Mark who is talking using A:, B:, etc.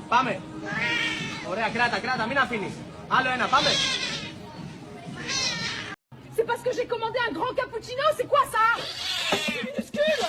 A: Πάμε. Ωραία, κράτα, μην αφήνεις. Άλλο ένα, πάμε.
B: C'est parce que j'ai commandé un grand cappuccino, c'est quoi ça? C'est minuscule.